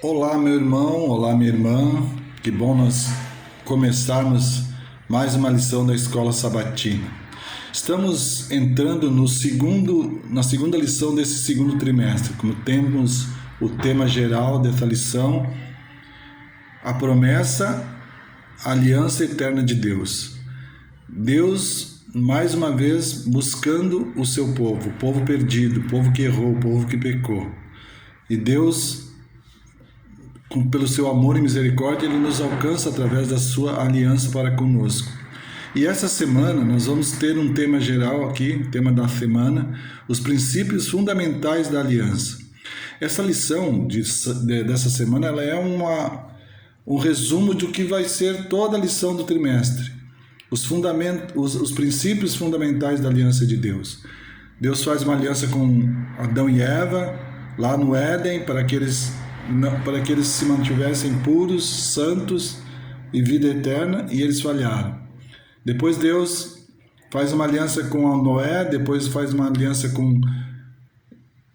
Olá, meu irmão, olá, minha irmã. Que bom nós começarmos mais uma lição da Escola Sabatina. Estamos entrando na segunda lição desse segundo trimestre, como temos o tema geral dessa lição, a promessa, a aliança eterna de Deus. Deus, mais uma vez, buscando o seu povo, o povo perdido, o povo que errou, o povo que pecou. E Deus, pelo seu amor e misericórdia, Ele nos alcança através da sua aliança para conosco. E essa semana nós vamos ter um tema geral aqui, tema da semana, os princípios fundamentais da aliança. Essa lição dessa semana ela é um resumo do que vai ser toda a lição do trimestre. Os princípios fundamentais da aliança de Deus. Deus faz uma aliança com Adão e Eva, lá no Éden, para que eles se mantivessem puros, santos e vida eterna, e eles falharam. Depois Deus faz uma aliança com Noé, depois faz uma aliança com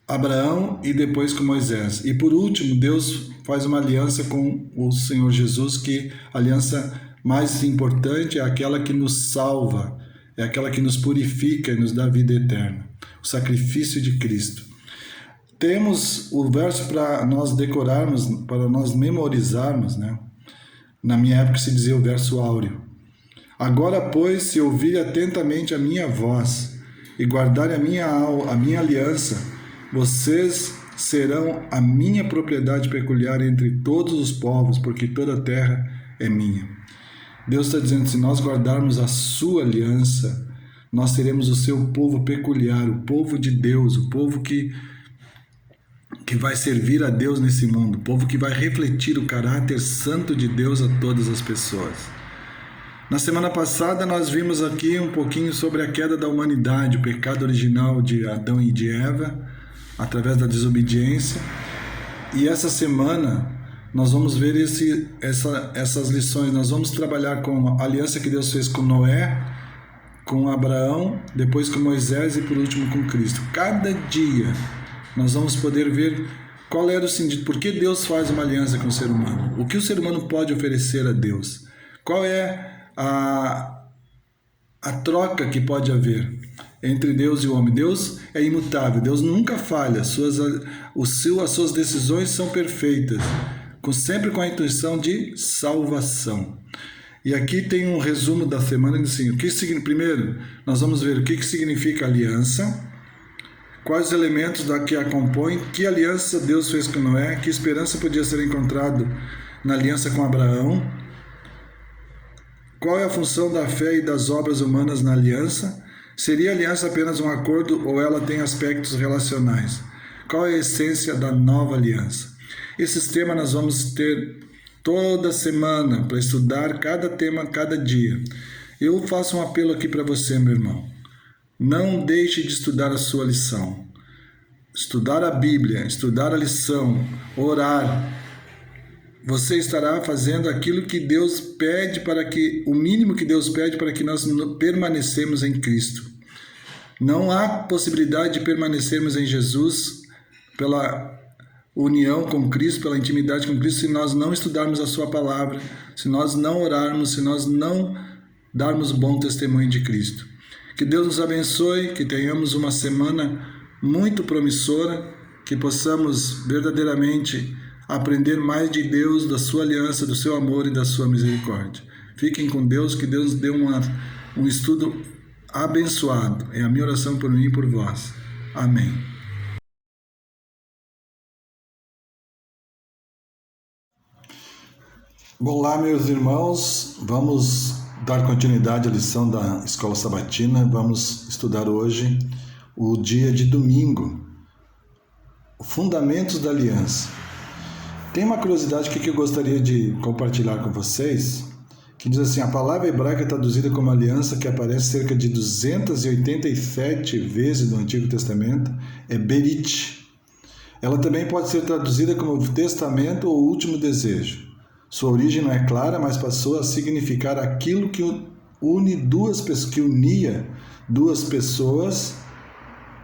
Abraão e depois com Moisés. E por último, Deus faz uma aliança com o Senhor Jesus, que a aliança mais importante é aquela que nos salva, é aquela que nos purifica e nos dá vida eterna, o sacrifício de Cristo. Temos o verso para nós decorarmos, para nós memorizarmos, né? Na minha época se dizia o verso áureo. Agora, pois, se ouvir atentamente a minha voz e guardarem a minha aliança, vocês serão a minha propriedade peculiar entre todos os povos, porque toda a terra é minha. Deus está dizendo, se nós guardarmos a sua aliança, nós teremos o seu povo peculiar, o povo de Deus, o povo que vai servir a Deus nesse mundo, o povo que vai refletir o caráter santo de Deus a todas as pessoas. Na semana passada nós vimos aqui um pouquinho sobre a queda da humanidade, o pecado original de Adão e de Eva, através da desobediência. E essa semana nós vamos ver essas lições, nós vamos trabalhar com a aliança que Deus fez com Noé, com Abraão, depois com Moisés e por último com Cristo. Cada dia nós vamos poder ver qual era o sentido, por que Deus faz uma aliança com o ser humano, o que o ser humano pode oferecer a Deus, qual é a troca que pode haver entre Deus e o homem. Deus é imutável, Deus nunca falha, as suas decisões são perfeitas, sempre com a intuição de salvação. E aqui tem um resumo da semana, assim, primeiro nós vamos ver o que significa aliança, quais os elementos que a compõem, que aliança Deus fez com Noé, que esperança podia ser encontrado na aliança com Abraão, qual é a função da fé e das obras humanas na aliança, seria a aliança apenas um acordo ou ela tem aspectos relacionais, qual é a essência da nova aliança. Esses temas nós vamos ter toda semana para estudar cada tema, cada dia. Eu faço um apelo aqui para você, meu irmão. Não deixe de estudar a sua lição. Estudar a Bíblia, estudar a lição, orar. Você estará fazendo aquilo que Deus pede o mínimo que Deus pede para que nós permanecemos em Cristo. Não há possibilidade de permanecermos em Jesus pela união com Cristo, pela intimidade com Cristo, se nós não estudarmos a sua palavra, se nós não orarmos, se nós não darmos bom testemunho de Cristo. Que Deus nos abençoe, que tenhamos uma semana muito promissora, que possamos verdadeiramente aprender mais de Deus, da sua aliança, do seu amor e da sua misericórdia. Fiquem com Deus, que Deus dê um estudo abençoado. É a minha oração por mim e por vós. Amém. Olá, meus irmãos, vamos dar continuidade à lição da Escola Sabatina. Vamos estudar hoje o dia de domingo, Fundamentos da Aliança. Tem uma curiosidade que eu gostaria de compartilhar com vocês, que diz assim, a palavra hebraica traduzida como aliança, que aparece cerca de 287 vezes no Antigo Testamento, é Berit. Ela também pode ser traduzida como testamento ou último desejo. Sua origem não é clara, mas passou a significar aquilo que unia duas pessoas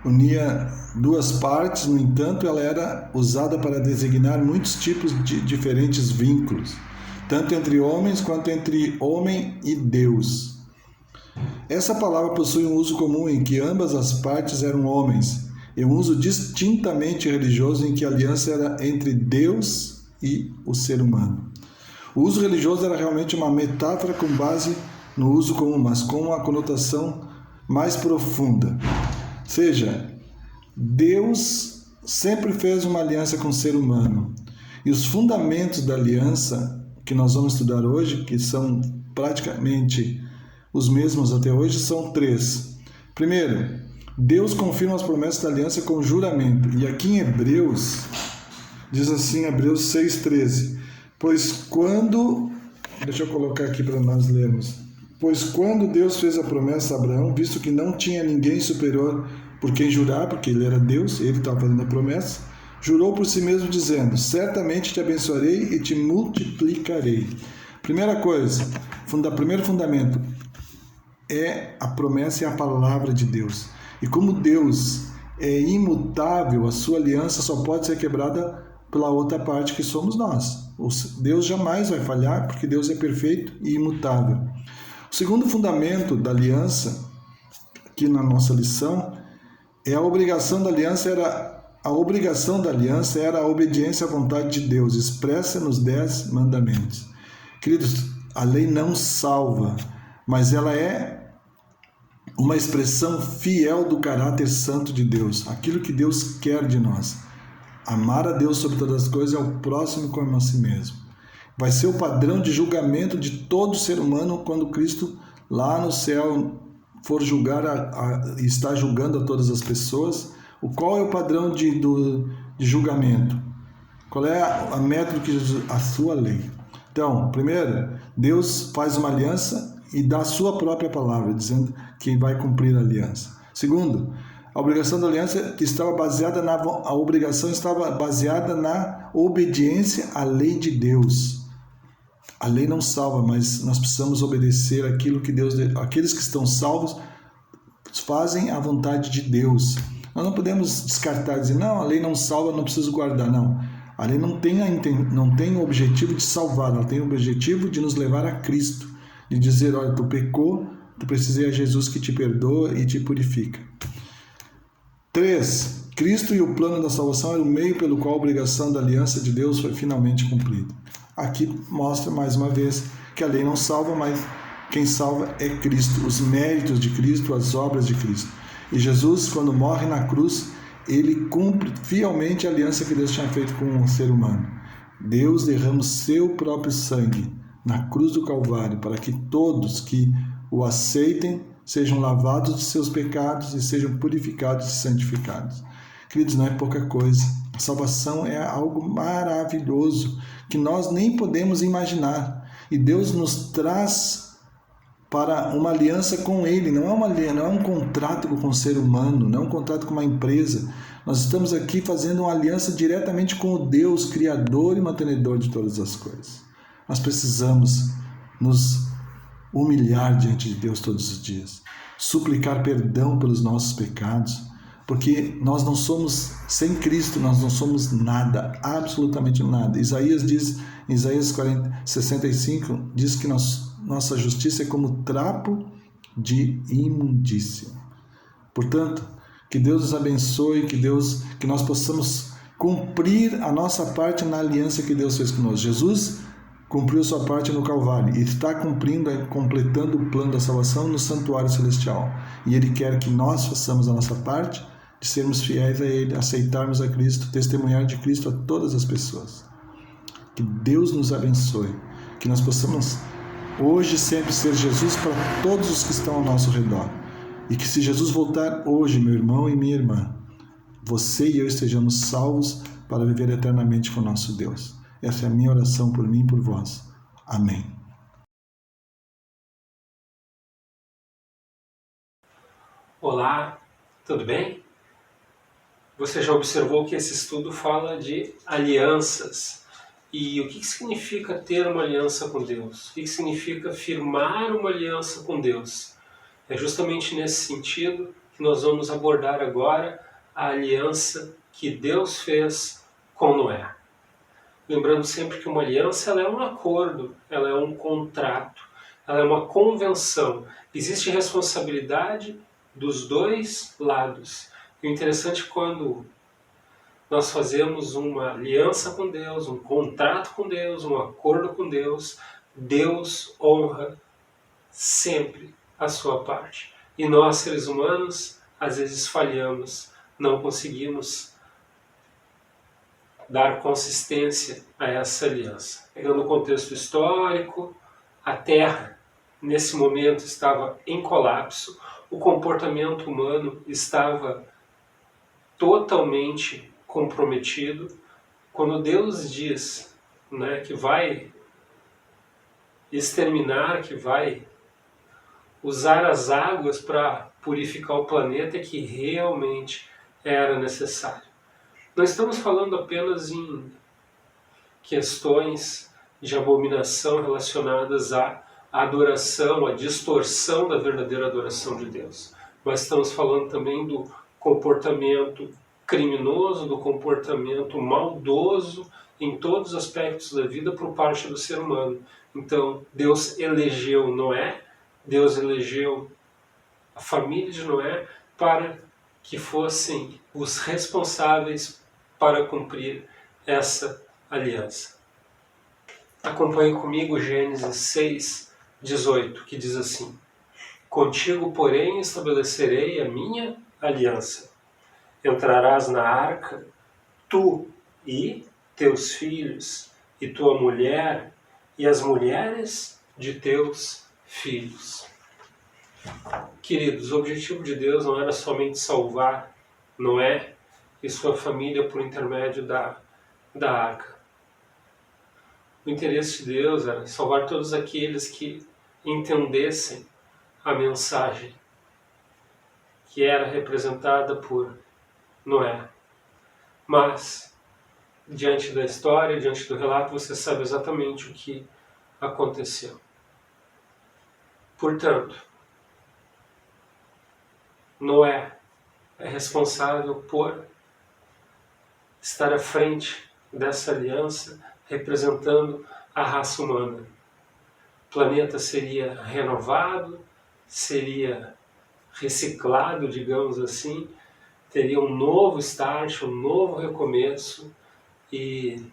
unia duas partes, no entanto, ela era usada para designar muitos tipos de diferentes vínculos, tanto entre homens quanto entre homem e Deus. Essa palavra possui um uso comum em que ambas as partes eram homens, e um uso distintamente religioso em que a aliança era entre Deus e o ser humano. O uso religioso era realmente uma metáfora com base no uso comum, mas com uma conotação mais profunda. Ou seja, Deus sempre fez uma aliança com o ser humano. E os fundamentos da aliança que nós vamos estudar hoje, que são praticamente os mesmos até hoje, são 3. Primeiro, Deus confirma as promessas da aliança com juramento. E aqui em Hebreus, diz assim, Hebreus 6,13. Deixa eu colocar aqui para nós lermos. Pois quando Deus fez a promessa a Abraão, visto que não tinha ninguém superior por quem jurar, porque ele era Deus, ele estava fazendo a promessa, jurou por si mesmo dizendo, certamente te abençoarei e te multiplicarei. Primeira coisa, primeiro fundamento, é a promessa e a palavra de Deus. E como Deus é imutável, a sua aliança só pode ser quebrada pela outra parte que somos nós. Deus jamais vai falhar, porque Deus é perfeito e imutável. O segundo fundamento da aliança, aqui na nossa lição, é a obrigação da aliança era a obediência à vontade de Deus, expressa nos 10 mandamentos. Queridos, a lei não salva, mas ela é uma expressão fiel do caráter santo de Deus, aquilo que Deus quer de nós. Amar a Deus sobre todas as coisas é o próximo como a si mesmo. Vai ser o padrão de julgamento de todo ser humano quando Cristo lá no céu for julgar e está julgando a todas as pessoas. Qual é o padrão de julgamento? Qual é a método que Jesus, a sua lei? Então, primeiro, Deus faz uma aliança e dá a sua própria palavra, dizendo que vai cumprir a aliança. Segundo, a obrigação da aliança estava baseada na obediência à lei de Deus. A lei não salva, mas nós precisamos obedecer aquilo que Deus... Aqueles que estão salvos fazem a vontade de Deus. Nós não podemos descartar e dizer, não, a lei não salva, não preciso guardar. Não, a lei não tem o objetivo de salvar, ela tem o objetivo de nos levar a Cristo. De dizer, olha, tu pecou, tu precisa ir a Jesus que te perdoa e te purifica. 3. Cristo e o plano da salvação era o meio pelo qual a obrigação da aliança de Deus foi finalmente cumprida. Aqui mostra mais uma vez que a lei não salva, mas quem salva é Cristo, os méritos de Cristo, as obras de Cristo. E Jesus, quando morre na cruz, ele cumpre fielmente a aliança que Deus tinha feito com o ser humano. Deus derrama o seu próprio sangue na cruz do Calvário para que todos que o aceitem sejam lavados de seus pecados e sejam purificados e santificados. Queridos, não é pouca coisa. A salvação é algo maravilhoso que nós nem podemos imaginar. E Deus nos traz para uma aliança com Ele. Não é um contrato com o ser humano, não é um contrato com uma empresa. Nós estamos aqui fazendo uma aliança diretamente com o Deus, Criador e mantenedor de todas as coisas. Nós precisamos nos humilhar diante de Deus todos os dias, suplicar perdão pelos nossos pecados, porque nós não somos, sem Cristo, nós não somos nada, absolutamente nada. Isaías diz, em Isaías 65, diz que nossa justiça é como trapo de imundícia. Portanto, que Deus nos abençoe, que nós possamos cumprir a nossa parte na aliança que Deus fez conosco. Jesus cumpriu sua parte no Calvário e está completando o plano da salvação no santuário celestial. E Ele quer que nós façamos a nossa parte, de sermos fiéis a Ele, aceitarmos a Cristo, testemunhar de Cristo a todas as pessoas. Que Deus nos abençoe, que nós possamos hoje sempre ser Jesus para todos os que estão ao nosso redor. E que se Jesus voltar hoje, meu irmão e minha irmã, você e eu estejamos salvos para viver eternamente com o nosso Deus. Essa é a minha oração por mim e por vós. Amém. Olá, tudo bem? Você já observou que esse estudo fala de alianças. E o que significa ter uma aliança com Deus? O que significa firmar uma aliança com Deus? É justamente nesse sentido que nós vamos abordar agora a aliança que Deus fez com Noé. Lembrando sempre que uma aliança ela é um acordo, ela é um contrato, ela é uma convenção. Existe responsabilidade dos dois lados. E o interessante é quando nós fazemos uma aliança com Deus, um contrato com Deus, um acordo com Deus, Deus honra sempre a sua parte. E nós, seres humanos, às vezes falhamos, não conseguimos dar consistência a essa aliança. Pegando o contexto histórico, a Terra, nesse momento, estava em colapso, o comportamento humano estava totalmente comprometido. Quando Deus diz, né, que vai exterminar, que vai usar as águas para purificar o planeta, é que realmente era necessário. Não estamos falando apenas em questões de abominação relacionadas à adoração, à distorção da verdadeira adoração de Deus. Mas estamos falando também do comportamento criminoso, do comportamento maldoso em todos os aspectos da vida por parte do ser humano. Então, Deus elegeu Noé, Deus elegeu a família de Noé para que fossem os responsáveis para cumprir essa aliança. Acompanhe comigo Gênesis 6:18, que diz assim: Contigo, porém, estabelecerei a minha aliança. Entrarás na arca, tu e teus filhos, e tua mulher, e as mulheres de teus filhos. Queridos, o objetivo de Deus não era somente salvar Noé e sua família por intermédio da arca. O interesse de Deus era salvar todos aqueles que entendessem a mensagem que era representada por Noé. Mas, diante da história, diante do relato, você sabe exatamente o que aconteceu. Portanto, Noé é responsável por estar à frente dessa aliança, representando a raça humana. O planeta seria renovado, seria reciclado, digamos assim, teria um novo start, um novo recomeço, e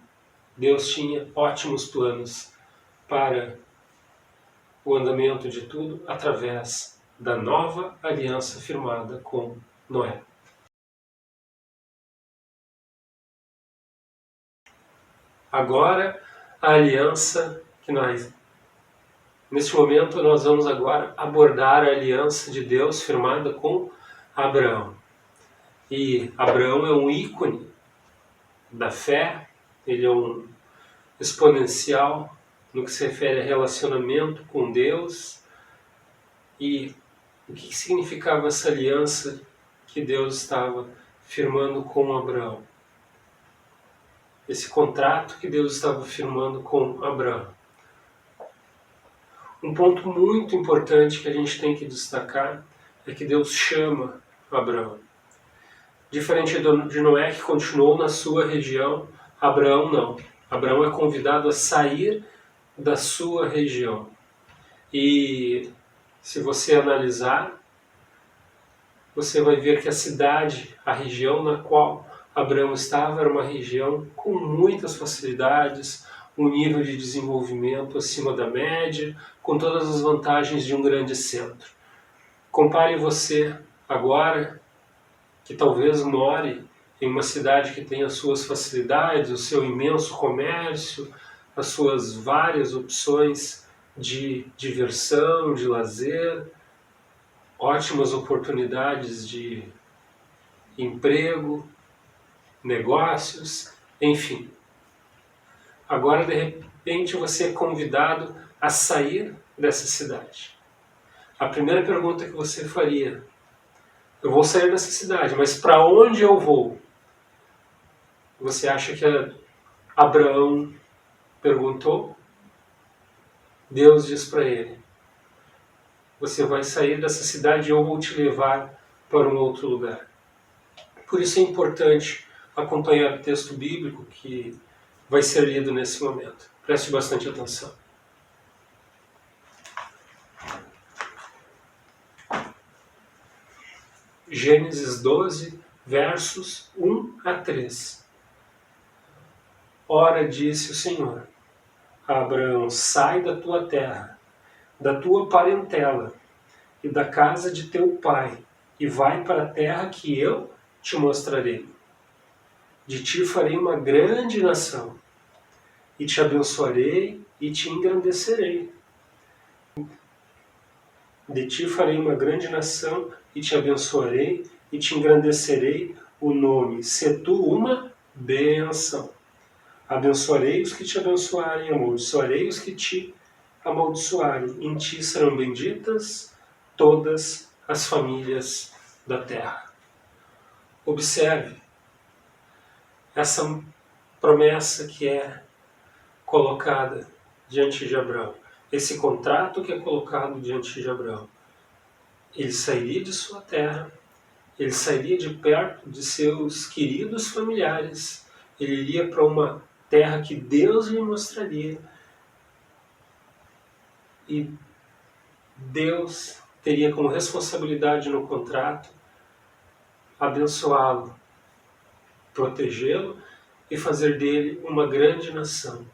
Deus tinha ótimos planos para o andamento de tudo através da nova aliança firmada com Noé. Agora, a aliança que neste momento nós vamos agora abordar a aliança de Deus firmada com Abraão. E Abraão é um ícone da fé, ele é um exponencial no que se refere a relacionamento com Deus. E o que significava essa aliança que Deus estava firmando com Abraão? Esse contrato que Deus estava firmando com Abraão. Um ponto muito importante que a gente tem que destacar é que Deus chama Abraão. Diferente de Noé, que continuou na sua região, Abraão não. Abraão é convidado a sair da sua região. E se você analisar, você vai ver que a cidade, a região na qual Abraão estava, era uma região com muitas facilidades, um nível de desenvolvimento acima da média, com todas as vantagens de um grande centro. Compare você agora, que talvez more em uma cidade que tem as suas facilidades, o seu imenso comércio, as suas várias opções de diversão, de lazer, ótimas oportunidades de emprego, negócios, enfim. Agora, de repente, você é convidado a sair dessa cidade. A primeira pergunta que você faria: eu vou sair dessa cidade, mas para onde eu vou? Você acha que Abraão perguntou? Deus diz para ele: você vai sair dessa cidade e eu vou te levar para um outro lugar. Por isso é importante acompanhar o texto bíblico que vai ser lido nesse momento. Preste bastante atenção. Gênesis 12, versos 1 a 3. Ora, disse o Senhor a Abraão: sai da tua terra, da tua parentela e da casa de teu pai, e vai para a terra que eu te mostrarei. De ti farei uma grande nação, e te abençoarei e te engrandecerei. De ti farei uma grande nação, e te abençoarei e te engrandecerei o nome. Se tu uma bênção. Abençoarei os que te abençoarem, amaldiçoarei os que te amaldiçoarem. Em ti serão benditas todas as famílias da terra. Observe essa promessa que é colocada diante de Abraão. Esse contrato que é colocado diante de Abraão. Ele sairia de sua terra, ele sairia de perto de seus queridos familiares, ele iria para uma terra que Deus lhe mostraria, e Deus teria como responsabilidade no contrato abençoá-lo, protegê-lo e fazer dele uma grande nação.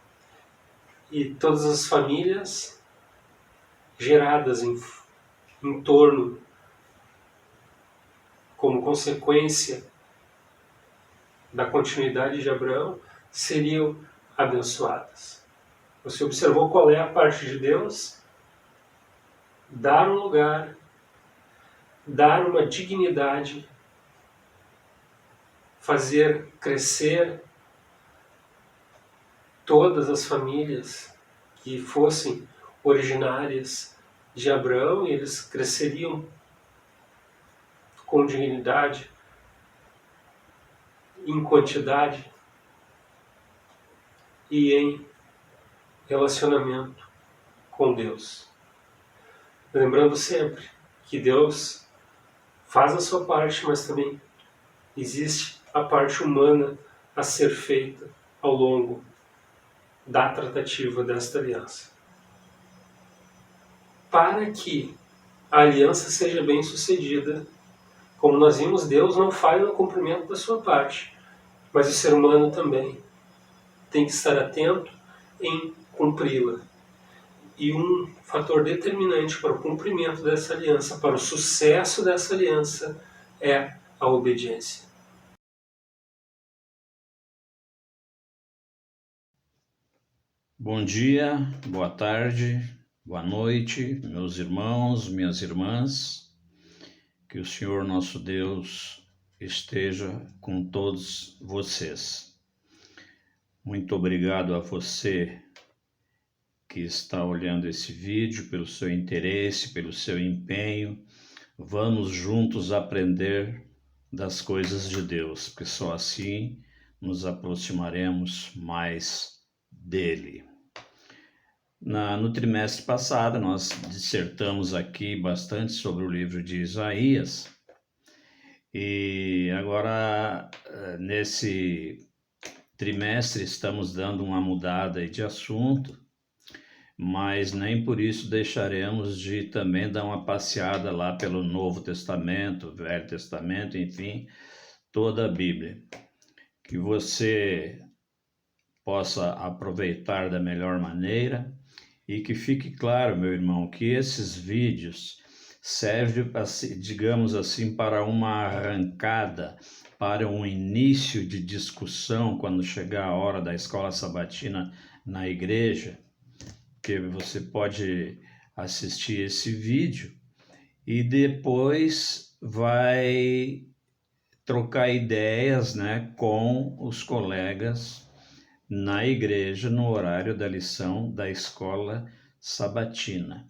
E todas as famílias geradas em torno, como consequência da continuidade de Abraão, seriam abençoadas. Você observou qual é a parte de Deus? Dar um lugar, dar uma dignidade, fazer crescer todas as famílias que fossem originárias de Abraão, e eles cresceriam com dignidade, em quantidade e em relacionamento com Deus. Lembrando sempre que Deus faz a sua parte, mas também existe a parte humana a ser feita ao longo da tratativa desta aliança. Para que a aliança seja bem sucedida, como nós vimos, Deus não falha no cumprimento da sua parte, mas o ser humano também tem que estar atento em cumpri-la. E um fator determinante para o cumprimento dessa aliança, para o sucesso dessa aliança, é a obediência. Bom dia, boa tarde, boa noite, meus irmãos, minhas irmãs. Que o Senhor nosso Deus esteja com todos vocês. Muito obrigado a você que está olhando esse vídeo, pelo seu interesse, pelo seu empenho. Vamos juntos aprender das coisas de Deus, porque só assim nos aproximaremos mais dele. No trimestre passado, nós dissertamos aqui bastante sobre o livro de Isaías, e agora, nesse trimestre, estamos dando uma mudada de assunto, mas nem por isso deixaremos de também dar uma passeada lá pelo Novo Testamento, Velho Testamento, enfim, toda a Bíblia. Que você possa aproveitar da melhor maneira. E que fique claro, meu irmão, que esses vídeos servem, digamos assim, para uma arrancada, para um início de discussão quando chegar a hora da escola sabatina na igreja, que você pode assistir esse vídeo e depois vai trocar ideias, né, com os colegas na igreja no horário da lição da escola sabatina.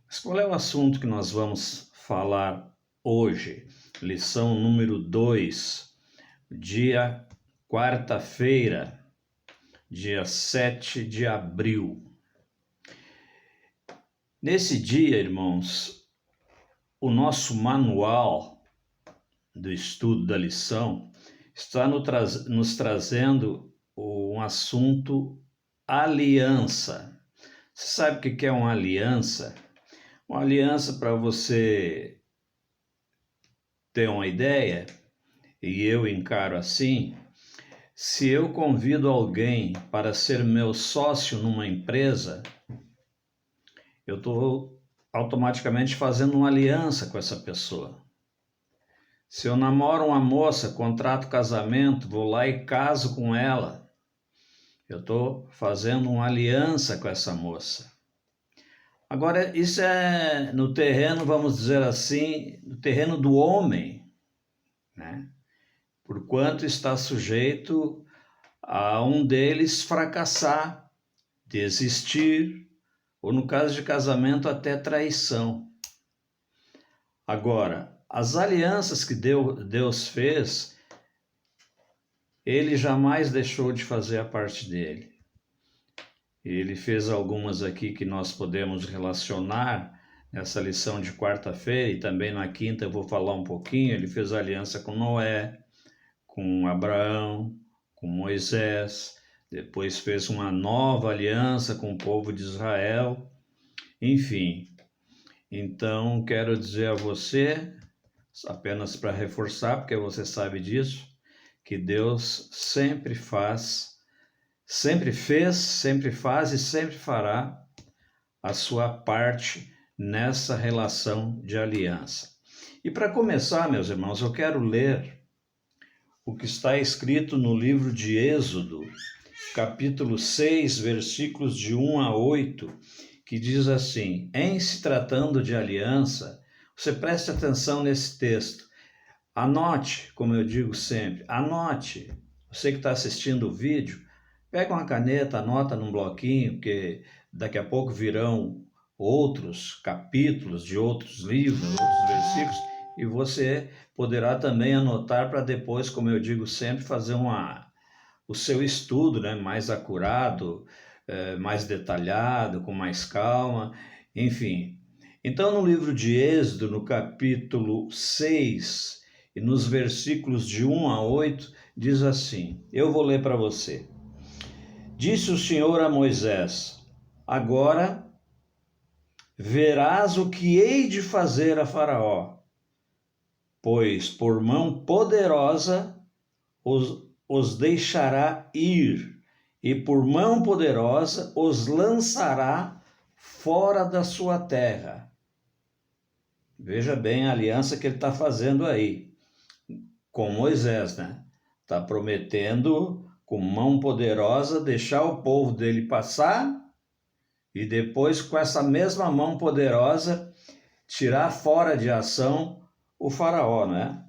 Mas qual é o assunto que nós vamos falar hoje? Lição número 2, dia quarta-feira, dia 7 de abril. Nesse dia, irmãos, o nosso manual do estudo da lição está nos trazendo um assunto aliança. Você sabe o que é uma aliança? Uma aliança, para você ter uma ideia, e eu encaro assim, se eu convido alguém para ser meu sócio numa empresa, eu estou automaticamente fazendo uma aliança com essa pessoa. Se eu namoro uma moça, contrato casamento, vou lá e caso com ela, eu estou fazendo uma aliança com essa moça. Agora, isso é no terreno, vamos dizer assim, no terreno do homem, né? Porquanto está sujeito a um deles fracassar, desistir, ou no caso de casamento, até traição. Agora, as alianças que Deus fez, ele jamais deixou de fazer a parte dele. Ele fez algumas aqui que nós podemos relacionar nessa lição de quarta-feira, e também na quinta eu vou falar um pouquinho. Ele fez aliança com Noé, com Abraão, com Moisés, depois fez uma nova aliança com o povo de Israel, enfim. Então, quero dizer a você, apenas para reforçar, porque você sabe disso, que Deus sempre faz, sempre fez, sempre faz e sempre fará a sua parte nessa relação de aliança. E para começar, meus irmãos, eu quero ler o que está escrito no livro de Êxodo, capítulo 6, versículos de 1 a 8, que diz assim: em se tratando de aliança, você preste atenção nesse texto. Anote, como eu digo sempre, anote. Você que está assistindo o vídeo, pega uma caneta, anota num bloquinho, porque daqui a pouco virão outros capítulos de outros livros, outros versículos, e você poderá também anotar para depois, como eu digo sempre, fazer o seu estudo, né, mais acurado, mais detalhado, com mais calma, enfim. Então, no livro de Êxodo, no capítulo 6, e nos versículos de 1 a 8, diz assim, eu vou ler para você. Disse o Senhor a Moisés, agora verás o que hei de fazer a Faraó, pois por mão poderosa os deixará ir, e por mão poderosa os lançará fora da sua terra. Veja bem a aliança que ele está fazendo aí com Moisés, né? Está prometendo com mão poderosa deixar o povo dele passar e depois com essa mesma mão poderosa tirar fora de ação o faraó, né?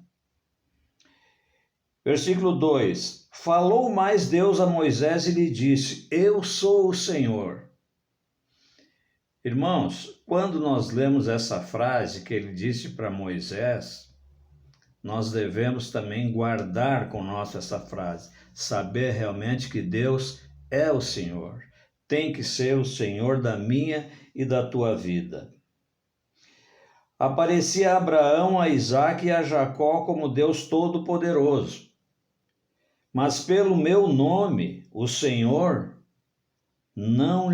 Versículo 2, falou mais Deus a Moisés e lhe disse, eu sou o Senhor. Irmãos, quando nós lemos essa frase que ele disse para Moisés, nós devemos também guardar conosco essa frase, saber realmente que Deus é o Senhor, tem que ser o Senhor da minha e da tua vida. Aparecia a Abraão, a Isaque e a Jacó como Deus Todo-Poderoso, mas pelo meu nome, o Senhor, não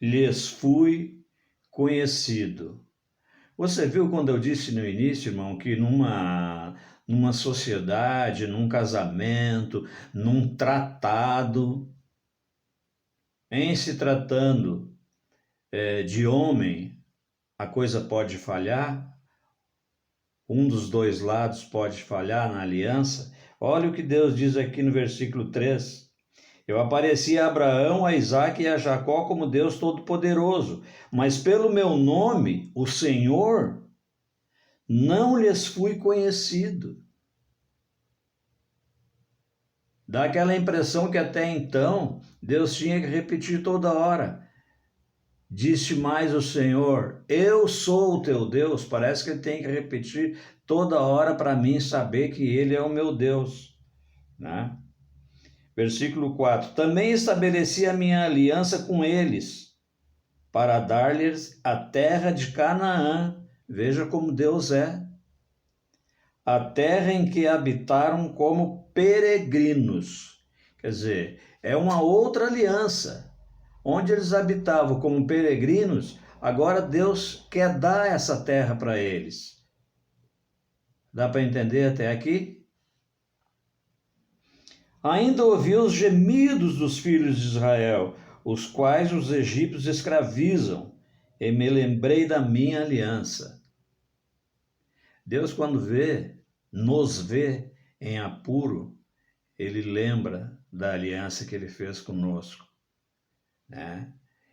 lhes fui conhecido. Você viu quando eu disse no início, irmão, que numa sociedade, num casamento, num tratado, em se tratando de homem, a coisa pode falhar, um dos dois lados pode falhar na aliança. Olha o que Deus diz aqui no versículo 3. Eu apareci a Abraão, a Isaque e a Jacó como Deus Todo-Poderoso, mas pelo meu nome, o Senhor, não lhes fui conhecido. Dá aquela impressão que até então Deus tinha que repetir toda hora. Disse mais o Senhor, eu sou o teu Deus. Parece que ele tem que repetir toda hora para mim saber que ele é o meu Deus, né? Versículo 4, também estabeleci a minha aliança com eles, para dar-lhes a terra de Canaã. Veja como Deus é. a terra em que habitaram como peregrinos. Quer dizer, é uma outra aliança. Onde eles habitavam como peregrinos, agora Deus quer dar essa terra para eles. Dá para entender até aqui? Ainda ouvi os gemidos dos filhos de Israel, os quais os egípcios escravizam, e me lembrei da minha aliança. Deus, quando nos vê em apuro, ele lembra da aliança que ele fez conosco, né?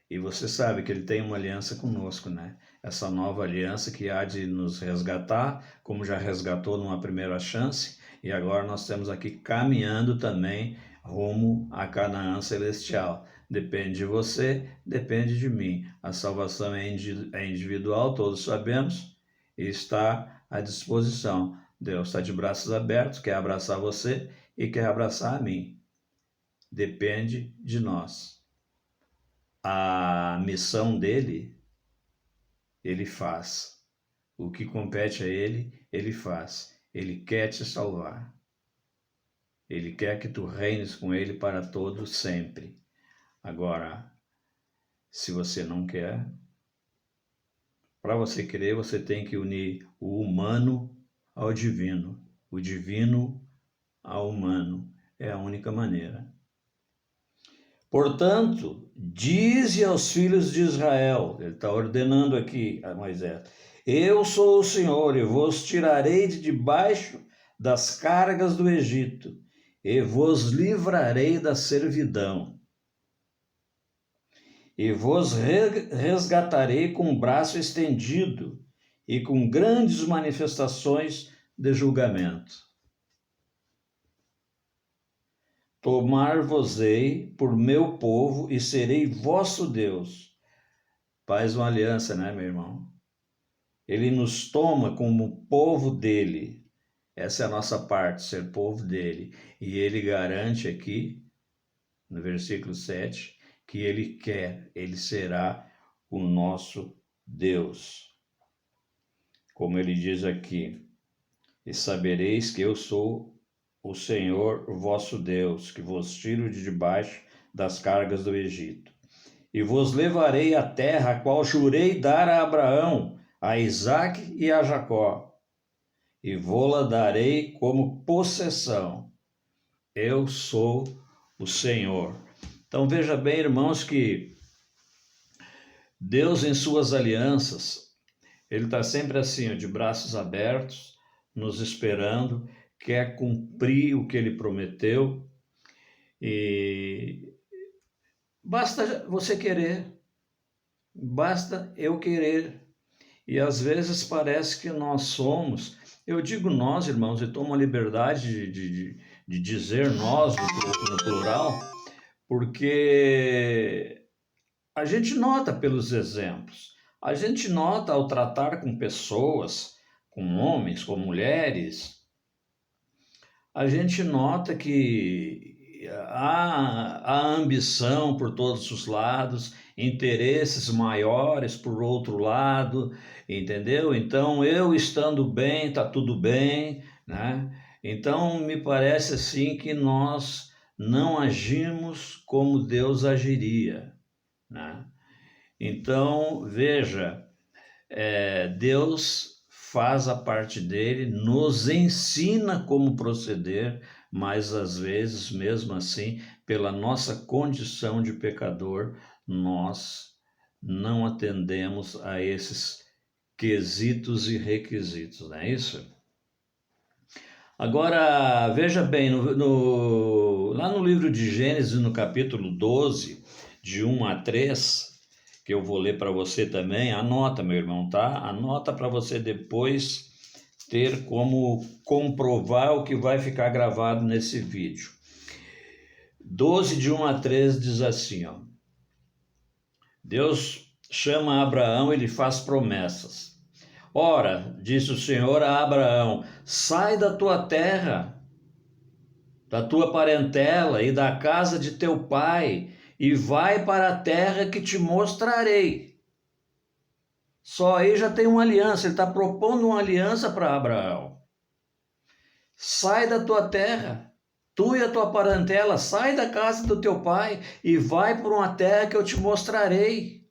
E você sabe que ele tem uma aliança conosco, né? Essa nova aliança que há de nos resgatar, como já resgatou numa primeira chance, e agora nós estamos aqui caminhando também rumo à Canaã celestial. Depende de você, depende de mim. A salvação é individual, todos sabemos, e está à disposição. Deus está de braços abertos, quer abraçar você e quer abraçar a mim. Depende de nós. A missão dele, ele faz. O que compete a ele, ele faz. Ele quer te salvar. Ele quer que tu reines com ele para todo sempre. Agora, se você não quer, para você querer, você tem que unir o humano ao divino, o divino ao humano. É a única maneira. Portanto, dize aos filhos de Israel, ele está ordenando aqui a Moisés, eu sou o Senhor e vos tirarei de debaixo das cargas do Egito e vos livrarei da servidão e vos resgatarei com o braço estendido e com grandes manifestações de julgamento. Tomar-vos-ei por meu povo e serei vosso Deus. Faz uma aliança, né, meu irmão? Ele nos toma como povo dele. Essa é a nossa parte, ser povo dele. E ele garante aqui, no versículo 7, que ele será o nosso Deus. Como ele diz aqui, e sabereis que eu sou o Senhor vosso Deus, que vos tiro de debaixo das cargas do Egito. E vos levarei à terra a qual jurei dar a Abraão, a Isaque e a Jacó, e vô-la darei como possessão. Eu sou o Senhor. Então veja bem, irmãos, que Deus em suas alianças, ele está sempre assim, de braços abertos, nos esperando, quer cumprir o que ele prometeu, e basta você querer, basta eu querer. E às vezes parece que nós somos, eu digo nós, irmãos, e tomo a liberdade de dizer nós no plural, porque a gente nota pelos exemplos, a gente nota ao tratar com pessoas, com homens, com mulheres, a gente nota que há ambição por todos os lados, interesses maiores por outro lado, entendeu? Então, eu estando bem, tá tudo bem, né? Então, me parece assim que nós não agimos como Deus agiria, né? Então, veja, Deus faz a parte dele, nos ensina como proceder, mas às vezes, mesmo assim, pela nossa condição de pecador, nós não atendemos a esses quesitos e requisitos, não é isso? Agora, veja bem, lá no livro de Gênesis, no capítulo 12, de 1 a 3, que eu vou ler para você também, anota, meu irmão, tá? Anota para você depois ter como comprovar o que vai ficar gravado nesse vídeo. 12, de 1 a 3 diz assim, ó. Deus chama Abraão e lhe faz promessas. Ora, disse o Senhor a Abraão, sai da tua terra, da tua parentela e da casa de teu pai, e vai para a terra que te mostrarei. Só aí já tem uma aliança, ele está propondo uma aliança para Abraão. sai da tua terra, tu e a tua parentela, sai da casa do teu pai e vai por uma terra que eu te mostrarei.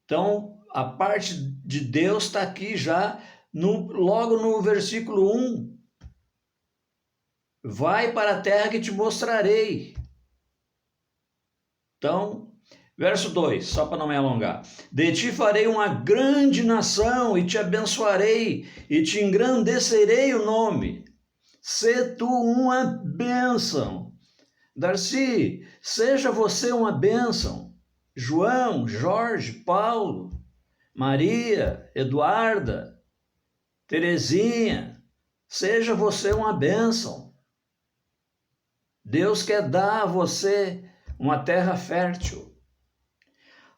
Então, a parte de Deus está aqui já, logo no versículo 1. Vai para a terra que te mostrarei. Então, verso 2, só para não me alongar. De ti farei uma grande nação e te abençoarei e te engrandecerei o nome. Sê tu uma bênção. Darcy, seja você uma bênção. João, Jorge, Paulo, Maria, Eduarda, Terezinha, seja você uma bênção. Deus quer dar a você uma terra fértil.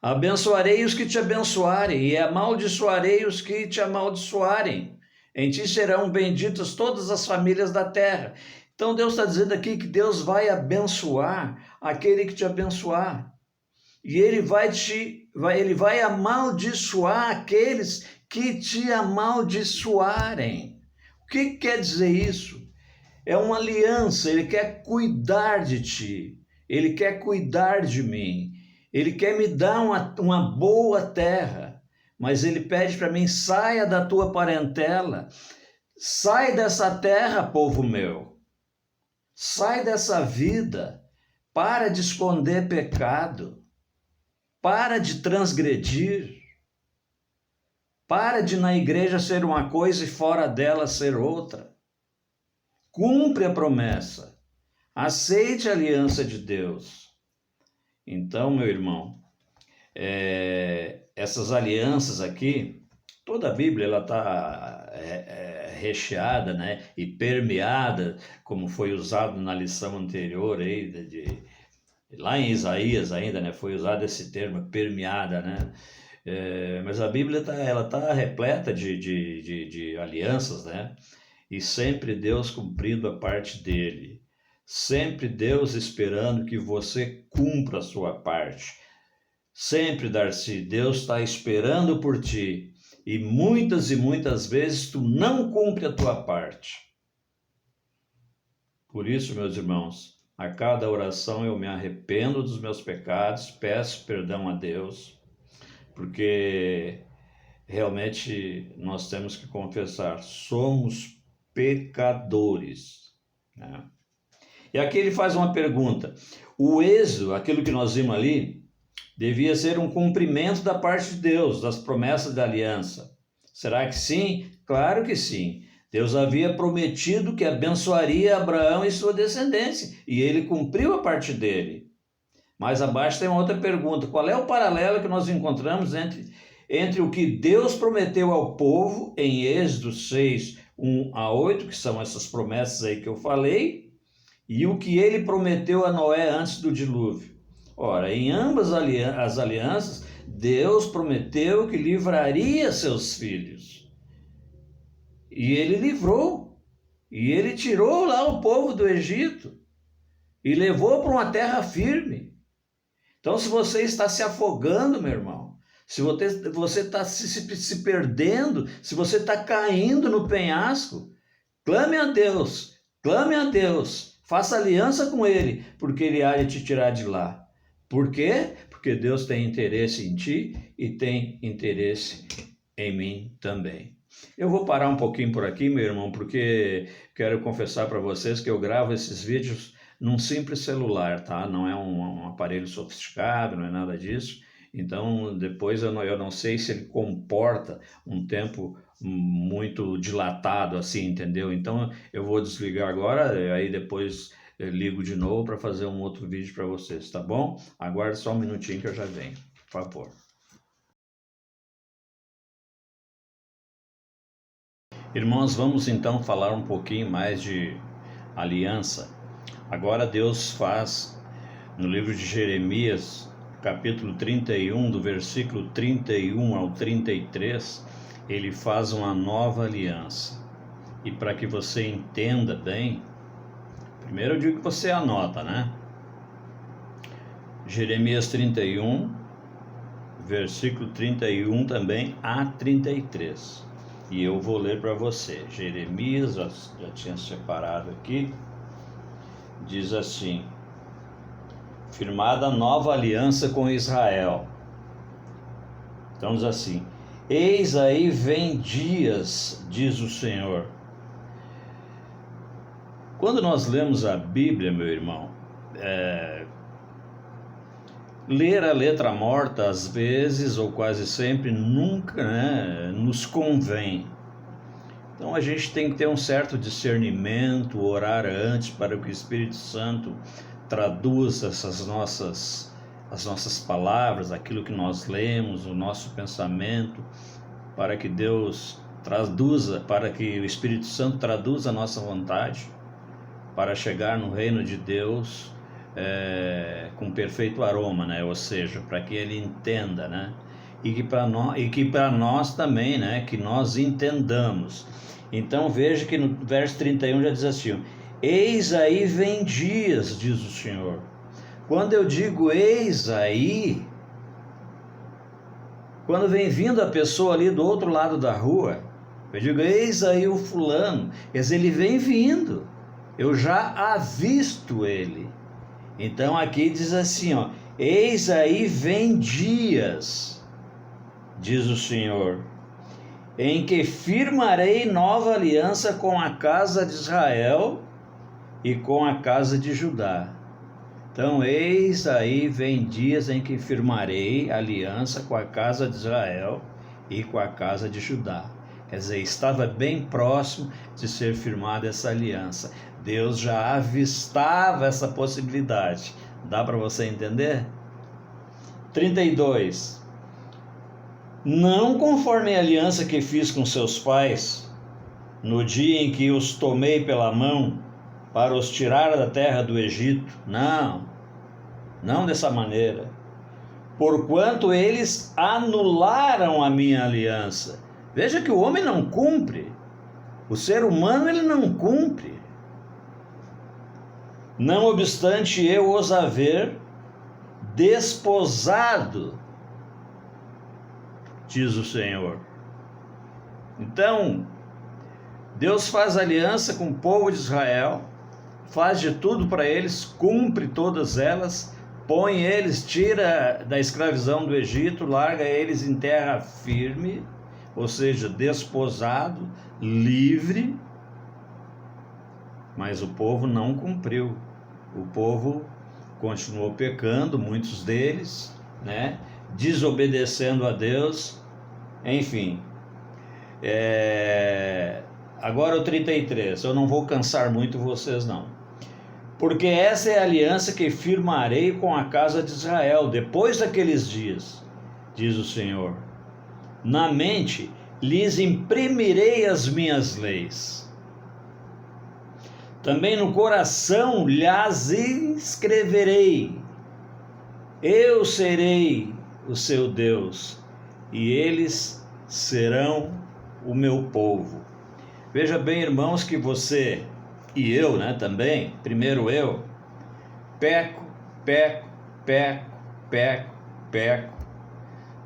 Abençoarei os que te abençoarem e amaldiçoarei os que te amaldiçoarem. Em ti serão benditas todas as famílias da terra. Então Deus está dizendo aqui que Deus vai abençoar aquele que te abençoar. E ele vai amaldiçoar aqueles que te amaldiçoarem. O que quer dizer isso? É uma aliança, ele quer cuidar de ti, ele quer cuidar de mim, ele quer me dar uma boa terra, mas ele pede para mim, saia da tua parentela, sai dessa terra, povo meu, sai dessa vida, para de esconder pecado, para de transgredir, para de na igreja ser uma coisa e fora dela ser outra. Cumpre a promessa, aceite a aliança de Deus. Então, meu irmão, essas alianças aqui, toda a Bíblia ela está recheada, né, e permeada, como foi usado na lição anterior aí lá em Isaías ainda, né, foi usado esse termo, permeada, né? Mas a Bíblia ela tá repleta de alianças, né? E sempre Deus cumprindo a parte dele. Sempre Deus esperando que você cumpra a sua parte. Sempre, Darcy, Deus está esperando por ti. E muitas vezes tu não cumpre a tua parte. Por isso, meus irmãos, a cada oração eu me arrependo dos meus pecados, peço perdão a Deus, porque realmente nós temos que confessar, somos pecadores, né? E aqui ele faz uma pergunta. O êxodo, aquilo que nós vimos ali, devia ser um cumprimento da parte de Deus, das promessas da aliança. Será que sim? Claro que sim. Deus havia prometido que abençoaria Abraão e sua descendência, e ele cumpriu a parte dele. Mais abaixo tem uma outra pergunta. Qual é o paralelo que nós encontramos entre o que Deus prometeu ao povo em Êxodo 6, 1-8, que são essas promessas aí que eu falei, e o que ele prometeu a Noé antes do dilúvio? Ora, em ambas as alianças, Deus prometeu que livraria seus filhos. E ele livrou. E ele tirou lá o povo do Egito e levou para uma terra firme. Então, se você está se afogando, meu irmão, se você está se perdendo, se você está caindo no penhasco, clame a Deus, faça aliança com Ele, porque Ele há de te tirar de lá. Por quê? Porque Deus tem interesse em ti e tem interesse em mim também. Eu vou parar um pouquinho por aqui, meu irmão, porque quero confessar para vocês que eu gravo esses vídeos num simples celular, tá? Não é um aparelho sofisticado, não é nada disso. Então, depois eu não sei se ele comporta um tempo muito dilatado assim, entendeu? Então, eu vou desligar agora, aí depois eu ligo de novo para fazer um outro vídeo para vocês, tá bom? Aguarde só um minutinho que eu já venho, por favor. Irmãos, vamos então falar um pouquinho mais de aliança. Agora Deus faz, no livro de Jeremias, capítulo 31, do versículo 31 ao 33, ele faz uma nova aliança. E para que você entenda bem, primeiro eu digo que você anota, né? Jeremias 31, versículo 31 também a 33. E eu vou ler para você. Jeremias, já tinha separado aqui, diz assim: firmada nova aliança com Israel. Então diz assim: eis aí vem dias, diz o Senhor. Quando nós lemos a Bíblia, meu irmão, ler a letra morta às vezes, ou quase sempre, nunca, né, nos convém. Então a gente tem que ter um certo discernimento, orar antes para que o Espírito Santo traduza as nossas palavras, aquilo que nós lemos, o nosso pensamento, para que Deus traduza, para que o Espírito Santo traduza a nossa vontade, para chegar no reino de Deus com perfeito aroma, né? Ou seja, para que ele entenda, né? E que para nós também, né? Que nós entendamos. Então veja que no verso 31 já diz assim: eis aí vem dias, diz o Senhor. Quando eu digo eis aí, quando vem vindo a pessoa ali do outro lado da rua, eu digo eis aí o fulano, mas ele vem vindo, eu já avisto ele. Então aqui diz assim, ó: eis aí vem dias, diz o Senhor, em que firmarei nova aliança com a casa de Israel e com a casa de Judá. Então, eis aí vem dias em que firmarei aliança com a casa de Israel e com a casa de Judá. Quer dizer, estava bem próximo de ser firmada essa aliança. Deus já avistava essa possibilidade. Dá para você entender? 32. Não conforme a aliança que fiz com seus pais, no dia em que os tomei pela mão para os tirar da terra do Egito. Não dessa maneira. Porquanto eles anularam a minha aliança. Veja que o homem não cumpre. O ser humano, ele não cumpre. Não obstante eu os haver desposado, diz o Senhor. Então, Deus faz aliança com o povo de Israel, faz de tudo para eles, cumpre todas elas, põe eles, tira da escravidão do Egito, larga eles em terra firme, ou seja, desposado, livre, mas o povo não cumpriu. O povo continuou pecando, muitos deles, né? Desobedecendo a Deus, enfim. Agora o 33, eu não vou cansar muito vocês não. Porque essa é a aliança que firmarei com a casa de Israel depois daqueles dias, diz o Senhor. Na mente lhes imprimirei as minhas leis. Também no coração lhes escreverei. Eu serei o seu Deus e eles serão o meu povo. Veja bem, irmãos, que você e eu, né, também, primeiro eu, peco.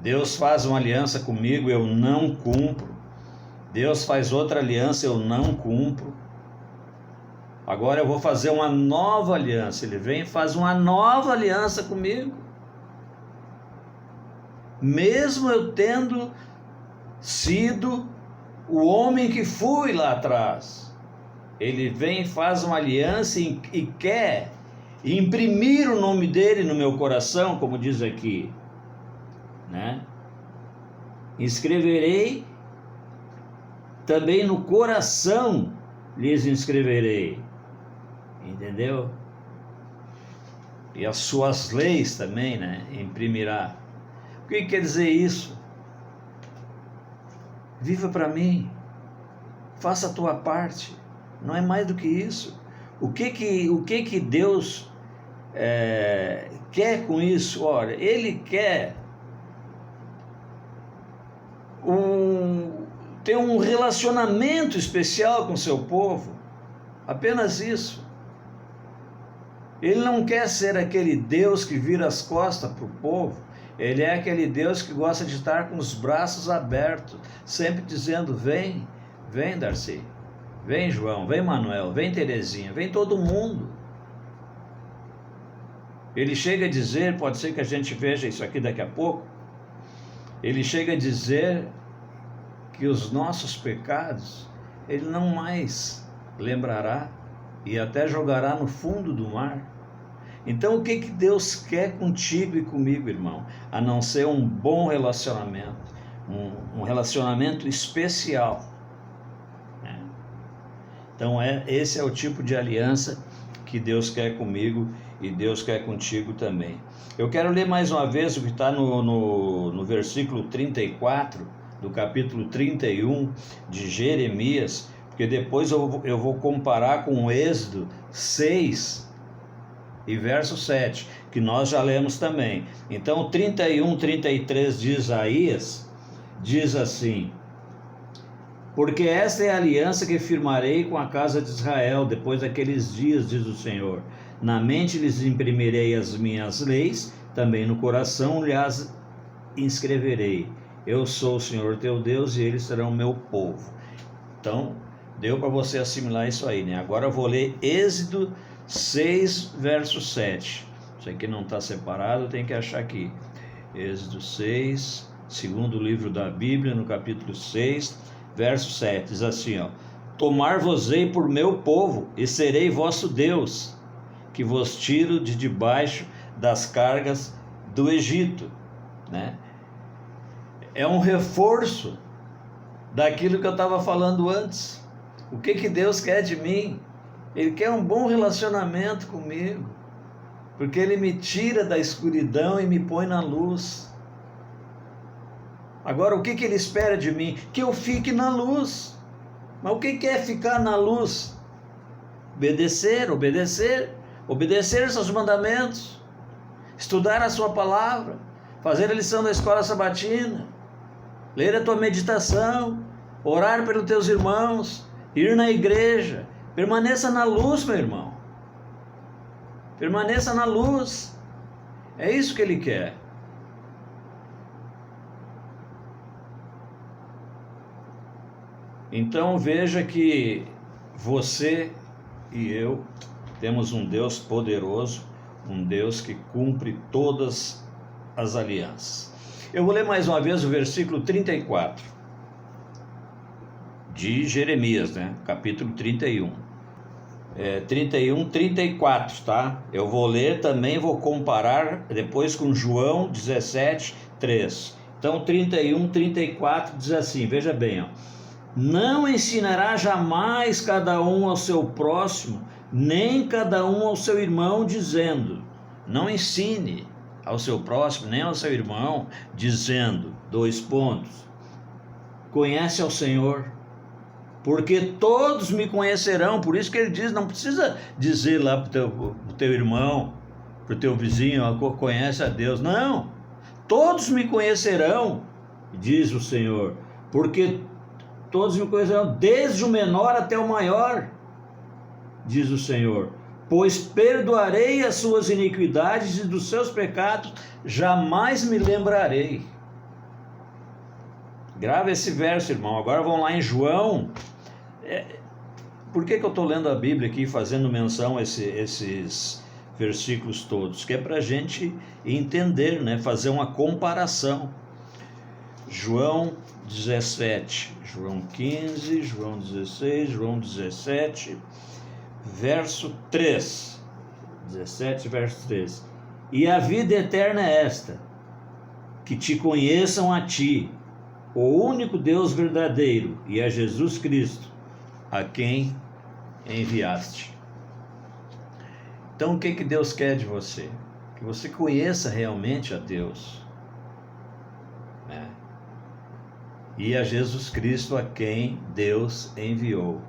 Deus faz uma aliança comigo, eu não cumpro. Deus faz outra aliança, eu não cumpro. Agora eu vou fazer uma nova aliança. Ele vem e faz uma nova aliança comigo. Mesmo eu tendo sido o homem que fui lá atrás. Ele vem e faz uma aliança e quer imprimir o nome dele no meu coração, como diz aqui, né? Inscreverei também no coração, lhes inscreverei, entendeu? E as suas leis também, né? Imprimirá. O que quer dizer isso? Viva para mim, faça a tua parte, não é mais do que isso. O que Deus quer com isso? Olha, Ele quer ter um relacionamento especial com o seu povo, apenas isso. Ele não quer ser aquele Deus que vira as costas para o povo. Ele é aquele Deus que gosta de estar com os braços abertos, sempre dizendo: vem, vem Darcy, vem João, vem Manuel, vem Terezinha, vem todo mundo. Ele chega a dizer, pode ser que a gente veja isso aqui daqui a pouco, ele chega a dizer que os nossos pecados ele não mais lembrará e até jogará no fundo do mar. Então o que Deus quer contigo e comigo, irmão? A não ser um bom relacionamento, um relacionamento especial. Então esse é o tipo de aliança que Deus quer comigo e Deus quer contigo também. Eu quero ler mais uma vez o que está no versículo 34 do capítulo 31 de Jeremias, porque depois eu vou comparar com o Êxodo 6 e verso 7, que nós já lemos também. Então 31, 33 de Isaías diz assim: porque esta é a aliança que firmarei com a casa de Israel depois daqueles dias, diz o Senhor. Na mente lhes imprimirei as minhas leis, também no coração lhes inscreverei. Eu sou o Senhor teu Deus e eles serão meu povo. Então, deu para você assimilar isso aí, né? Agora eu vou ler Êxodo 6, verso 7. Isso aqui não está separado, tem que achar aqui. Êxodo 6, segundo livro da Bíblia, no capítulo 6, verso 7. Diz assim, ó: tomar-vos-ei por meu povo e serei vosso Deus, que vos tiro de debaixo das cargas do Egito, né? É um reforço daquilo que eu estava falando antes. O que Deus quer de mim? Ele quer um bom relacionamento comigo, porque Ele me tira da escuridão e me põe na luz. Agora, o que Ele espera de mim? Que eu fique na luz. Mas o que é ficar na luz? Obedecer seus mandamentos, estudar a sua palavra, fazer a lição da escola sabatina, ler a tua meditação, orar pelos teus irmãos, ir na igreja. Permaneça na luz, meu irmão. Permaneça na luz. É isso que Ele quer. Então veja que você e eu temos um Deus poderoso, um Deus que cumpre todas as alianças. Eu vou ler mais uma vez o versículo 34 de Jeremias, né? Capítulo 31. 31, 34, tá? Eu vou ler também, vou comparar depois com João 17, 3. Então 31, 34 diz assim, veja bem, ó: não ensinará jamais cada um ao seu próximo, nem cada um ao seu irmão, dizendo. Não ensine ao seu próximo, nem ao seu irmão, dizendo, conhece ao Senhor, porque todos me conhecerão. Por isso que Ele diz, não precisa dizer lá para o teu irmão, para o teu vizinho, conhece a Deus. Não, todos me conhecerão, diz o Senhor, porque todos me conhecerão, desde o menor até o maior, diz o Senhor, pois perdoarei as suas iniquidades e dos seus pecados jamais me lembrarei. Grava esse verso, irmão. Agora vamos lá em João. Por que eu estou lendo a Bíblia aqui, fazendo menção a esses versículos todos? Que é para a gente entender, né? Fazer uma comparação. João 17, João 15, João 16, João 17, verso 3. 17, verso 3. E a vida eterna é esta, que te conheçam a ti, o único Deus verdadeiro, e a Jesus Cristo, a quem enviaste. Então o que Deus quer de você? Que você conheça realmente a Deus, né? E a Jesus Cristo, a quem Deus enviou.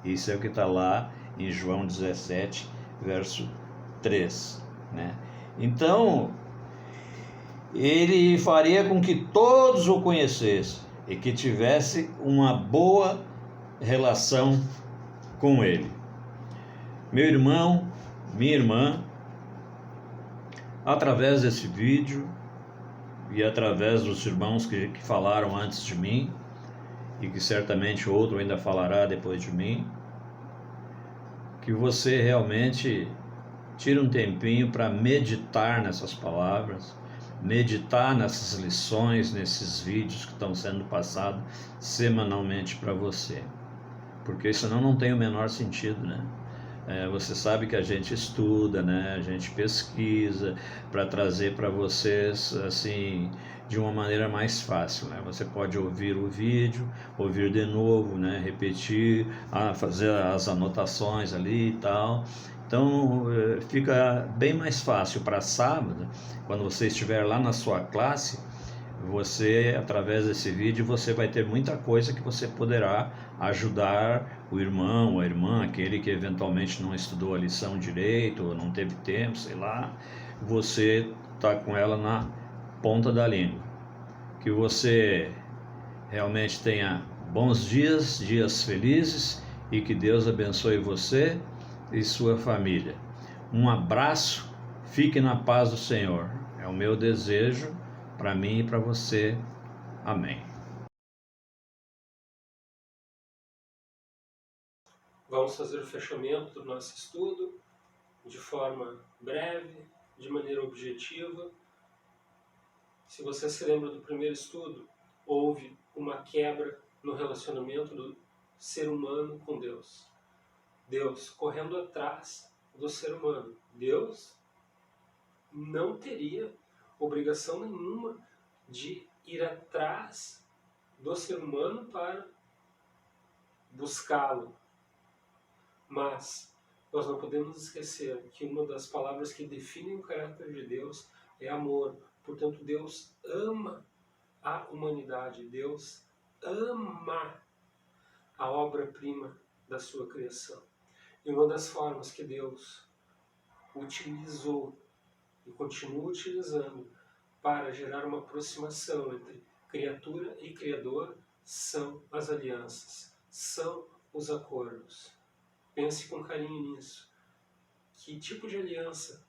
Isso é o que está lá em João 17, verso 3, né? Então, Ele faria com que todos o conhecessem e que tivesse uma boa relação com Ele. Meu irmão, minha irmã, através desse vídeo, e através dos irmãos que falaram antes de mim, e que certamente outro ainda falará depois de mim, que você realmente tire um tempinho para meditar nessas palavras, meditar nessas lições, nesses vídeos que estão sendo passados semanalmente para você, porque senão não tem o menor sentido, né? Você sabe que a gente estuda, né? A gente pesquisa para trazer para vocês assim de uma maneira mais fácil, né? Você pode ouvir o vídeo, ouvir de novo, né? Repetir, fazer as anotações ali e tal. Então fica bem mais fácil para sábado, quando você estiver lá na sua classe. Você, através desse vídeo, você vai ter muita coisa que você poderá ajudar o irmão ou a irmã, aquele que eventualmente não estudou a lição direito, ou não teve tempo, sei lá, você está com ela na ponta da língua. Que você realmente tenha bons dias, dias felizes, e que Deus abençoe você e sua família. Um abraço, fique na paz do Senhor. É o meu desejo para mim e para você. Amém. Vamos fazer o fechamento do nosso estudo de forma breve, de maneira objetiva. Se você se lembra do primeiro estudo, houve uma quebra no relacionamento do ser humano com Deus. Deus correndo atrás do ser humano. Deus não teria obrigação nenhuma de ir atrás do ser humano para buscá-lo. Mas nós não podemos esquecer que uma das palavras que definem o caráter de Deus é amor. Portanto, Deus ama a humanidade. Deus ama a obra-prima da sua criação. E uma das formas que Deus utilizou e continua utilizando para gerar uma aproximação entre criatura e Criador são as alianças, são os acordos. Pense com carinho nisso. Que tipo de aliança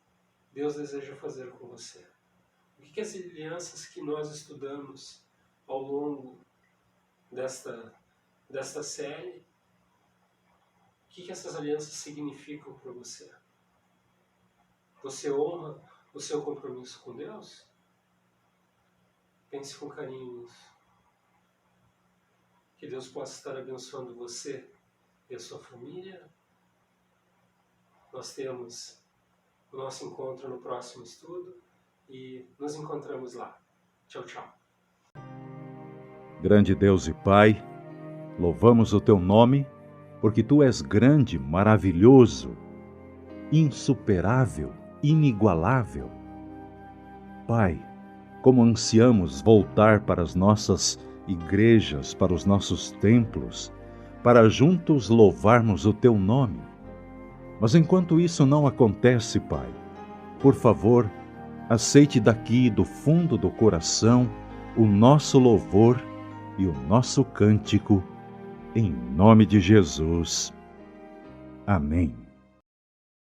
Deus deseja fazer com você? O que as alianças que nós estudamos ao longo desta série, o que essas alianças significam para você? Você honra o seu compromisso com Deus? Pense com carinho nisso. Que Deus possa estar abençoando você e a sua família. Nós temos o nosso encontro no próximo estudo e nos encontramos lá. Tchau, tchau. Grande Deus e Pai, louvamos o Teu nome, porque Tu és grande, maravilhoso, insuperável, inigualável. Pai, como ansiamos voltar para as nossas igrejas, para os nossos templos, para juntos louvarmos o Teu nome. Mas enquanto isso não acontece, Pai, por favor, aceite daqui do fundo do coração o nosso louvor e o nosso cântico, em nome de Jesus. Amém.